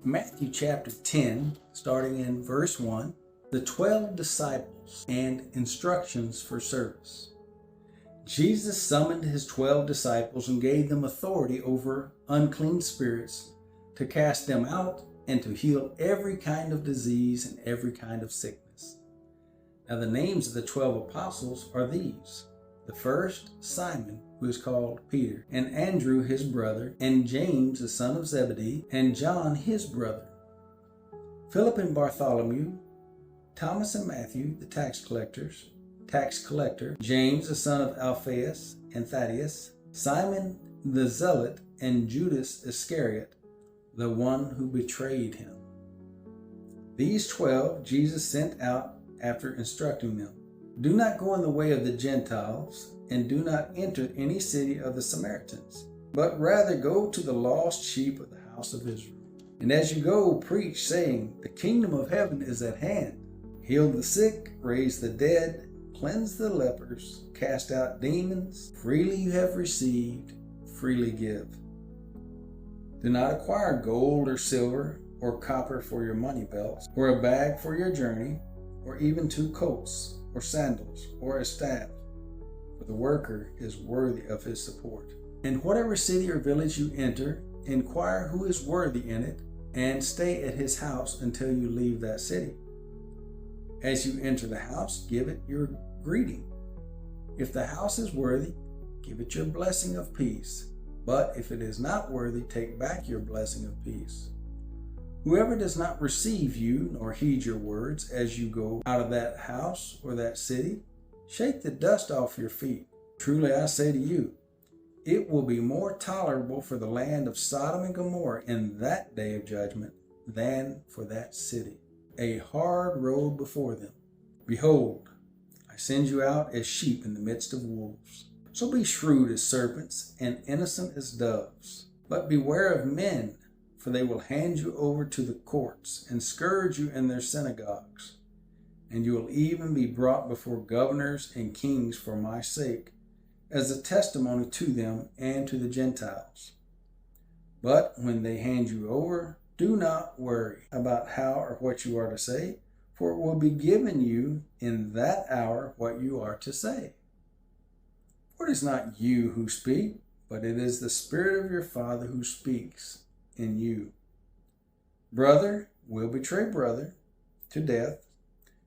Matthew chapter 10, starting in verse 1, the 12 disciples and instructions for service. Jesus summoned his 12 disciples and gave them authority over unclean spirits to cast them out and to heal every kind of disease and every kind of sickness. Now the names of the 12 apostles are these: the first, Simon, who is called Peter, and Andrew his brother, and James the son of Zebedee, and John his brother, Philip and Bartholomew, Thomas and Matthew the tax collector, James the son of Alphaeus and Thaddeus, Simon the zealot, and Judas Iscariot, the one who betrayed him. These 12 Jesus sent out after instructing them, "Do not go in the way of the Gentiles, and do not enter any city of the Samaritans, but rather go to the lost sheep of the house of Israel. And as you go, preach, saying, the kingdom of heaven is at hand. Heal the sick, raise the dead, cleanse the lepers, cast out demons. Freely you have received, freely give. Do not acquire gold or silver or copper for your money belts, or a bag for your journey, or even 2 coats, or sandals, or a staff, for the worker is worthy of his support. In whatever city or village you enter, inquire who is worthy in it, and stay at his house until you leave that city. As you enter the house, give it your greeting. If the house is worthy, give it your blessing of peace. But if it is not worthy, take back your blessing of peace. Whoever does not receive you nor heed your words as you go out of that house or that city, shake the dust off your feet. Truly I say to you, it will be more tolerable for the land of Sodom and Gomorrah in that day of judgment than for that city. A hard road before them. Behold, I send you out as sheep in the midst of wolves. So be shrewd as serpents and innocent as doves. But beware of men, for they will hand you over to the courts and scourge you in their synagogues. And you will even be brought before governors and kings for my sake, as a testimony to them and to the Gentiles. But when they hand you over, do not worry about how or what you are to say, for it will be given you in that hour what you are to say. For it is not you who speak, but it is the Spirit of your Father who speaks in you. Brother will betray brother to death,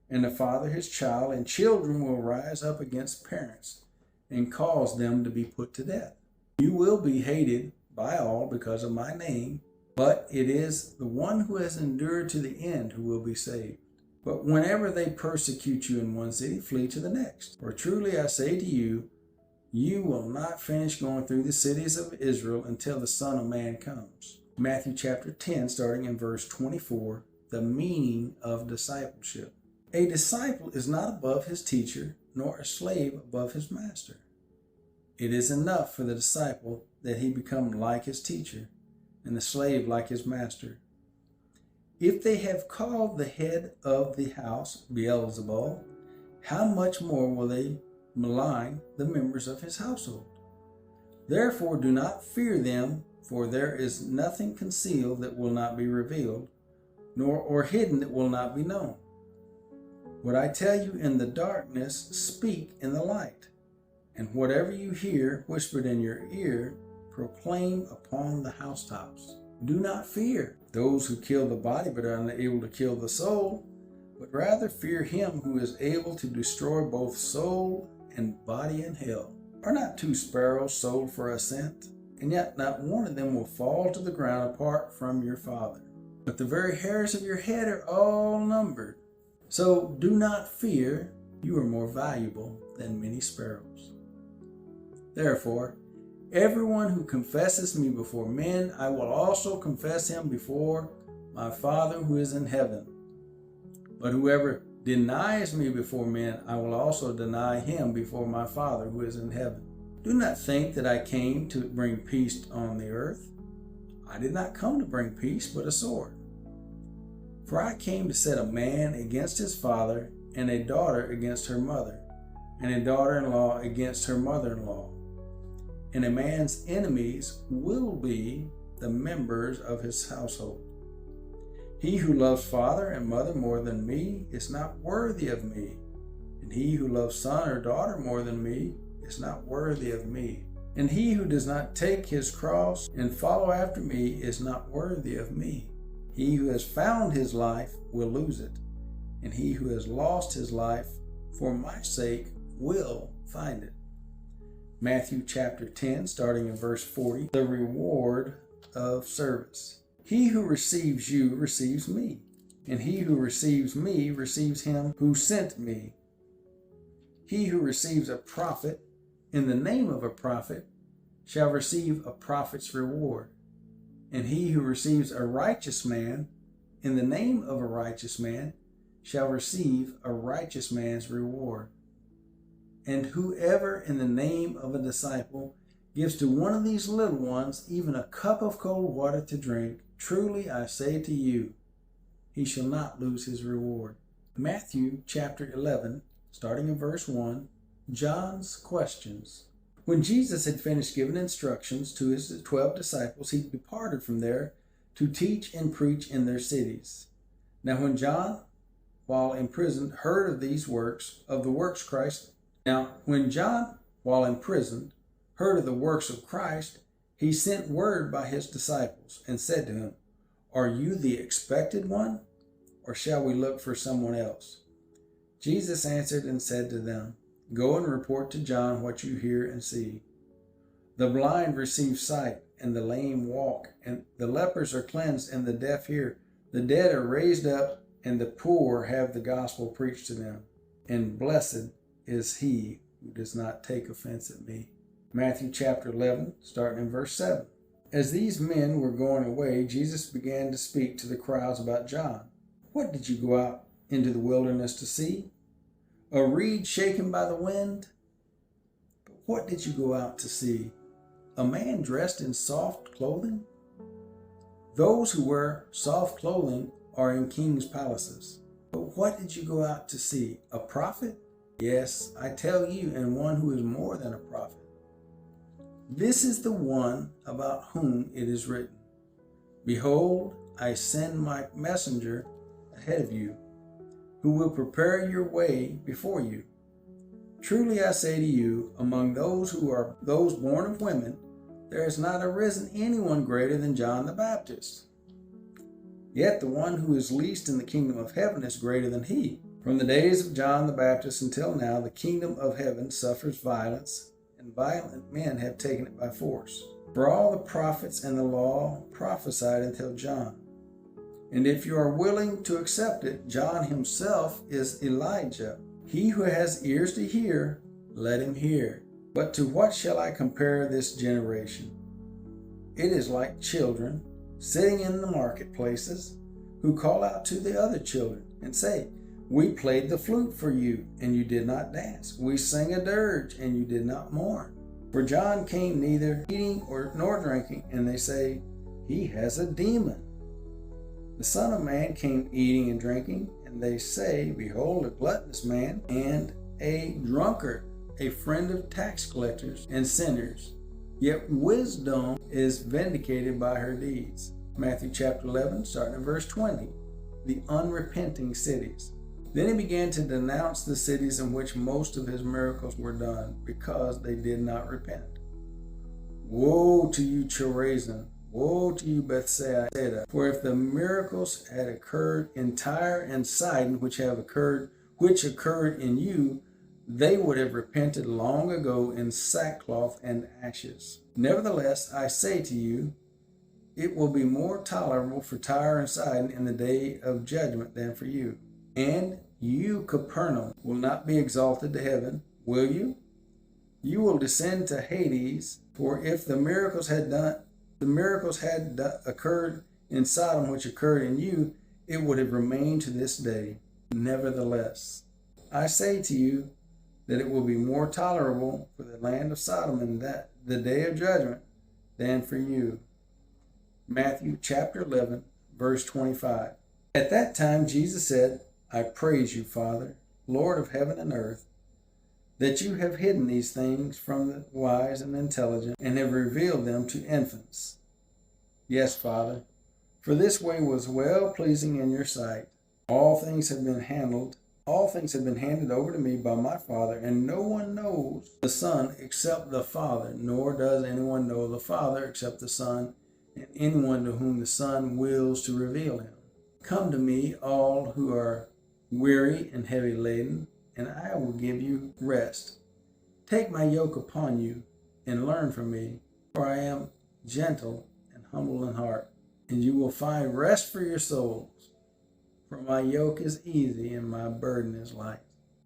and the father his child, and children will rise up against parents and cause them to be put to death. You will be hated by all because of my name, but it is the one who has endured to the end who will be saved. But whenever they persecute you in one city, flee to the next. For truly I say to you, you will not finish going through the cities of Israel until the Son of Man comes. Matthew chapter 10, starting in verse 24, the meaning of discipleship. A disciple is not above his teacher, nor a slave above his master. It is enough for the disciple that he become like his teacher, and the slave like his master. If they have called the head of the house Beelzebul, how much more will they malign the members of his household? Therefore do not fear them, for there is nothing concealed that will not be revealed, nor hidden that will not be known. What I tell you in the darkness, speak in the light. And whatever you hear whispered in your ear, proclaim upon the housetops. Do not fear those who kill the body but are unable to kill the soul, but rather fear him who is able to destroy both soul and body in hell. Are not 2 sparrows sold for a cent? And yet not one of them will fall to the ground apart from your Father. But the very hairs of your head are all numbered. So do not fear, you are more valuable than many sparrows. Therefore, everyone who confesses me before men, I will also confess him before my Father who is in heaven. But whoever denies me before men, I will also deny him before my Father who is in heaven. Do not think that I came to bring peace on the earth. I did not come to bring peace, but a sword. For I came to set a man against his father, and a daughter against her mother, and a daughter-in-law against her mother-in-law. And a man's enemies will be the members of his household. He who loves father and mother more than me is not worthy of me, and he who loves son or daughter more than me is not worthy of me. And he who does not take his cross and follow after me is not worthy of me. He who has found his life will lose it, and he who has lost his life for my sake will find it. Matthew chapter 10, starting in verse 40, the reward of service. He who receives you receives me, and he who receives me receives him who sent me. He who receives a prophet in the name of a prophet shall receive a prophet's reward, and he who receives a righteous man in the name of a righteous man shall receive a righteous man's reward. And whoever in the name of a disciple gives to one of these little ones even a cup of cold water to drink, truly I say to you, he shall not lose his reward. Matthew chapter 11, starting in verse 1, John's questions. When Jesus had finished giving instructions to his 12 disciples, he departed from there to teach and preach in their cities. Now when John, while imprisoned, heard of the works of Christ, he sent word by his disciples and said to him, Are you the expected one, or shall we look for someone else? Jesus answered and said to them, Go and report to John what you hear and see. The blind receive sight, and the lame walk, and the lepers are cleansed, and the deaf hear. The dead are raised up, and the poor have the gospel preached to them. And blessed is he who does not take offense at me. Matthew chapter 11, starting in verse 7. As these men were going away, Jesus began to speak to the crowds about John. What did you go out into the wilderness to see? A reed shaken by the wind? But what did you go out to see? A man dressed in soft clothing? Those who wear soft clothing are in king's palaces. But what did you go out to see? A prophet? Yes, I tell you, and one who is more than a prophet. This is the one about whom it is written, Behold, I send my messenger ahead of you, who will prepare your way before you. Truly I say to you, among those born of women, there has not arisen anyone greater than John the Baptist. Yet the one who is least in the kingdom of heaven is greater than he. From the days of John the Baptist until now, the kingdom of heaven suffers violence, and violent men have taken it by force. For all the prophets and the law prophesied until John. And if you are willing to accept it, John himself is Elijah. He who has ears to hear, let him hear. But to what shall I compare this generation? It is like children sitting in the marketplaces, who call out to the other children and say, We played the flute for you, and you did not dance. We sang a dirge, and you did not mourn. For John came neither eating nor drinking, and they say, He has a demon. The Son of Man came eating and drinking, and they say, Behold, a gluttonous man and a drunkard, a friend of tax collectors and sinners. Yet wisdom is vindicated by her deeds. Matthew chapter 11, starting at verse 20. The unrepenting cities. Then he began to denounce the cities in which most of his miracles were done, because they did not repent. Woe to you, Chorazin! Woe to you, Bethsaida! For if the miracles had occurred in Tyre and Sidon, which occurred in you, they would have repented long ago in sackcloth and ashes. Nevertheless, I say to you, it will be more tolerable for Tyre and Sidon in the day of judgment than for you. And you, Capernaum, will not be exalted to heaven, will you? You will descend to Hades. For if the miracles had occurred in Sodom, which occurred in you, it would have remained to this day. Nevertheless, I say to you that it will be more tolerable for the land of Sodom in the day of judgment than for you. Matthew chapter 11, verse 25. At that time Jesus said, I praise you, Father, Lord of heaven and earth, that you have hidden these things from the wise and intelligent, and have revealed them to infants. Yes, Father, For this way was well pleasing in your sight. All things have been handed over to me by my Father, and no one knows the Son except the Father, nor does anyone know the Father except the Son, and anyone to whom the Son wills to reveal him. Come to me, all who are weary and heavy laden, and I will give you rest. Take my yoke upon you and learn from me, for I am gentle and humble in heart, and you will find rest for your souls. For my yoke is easy and my burden is light.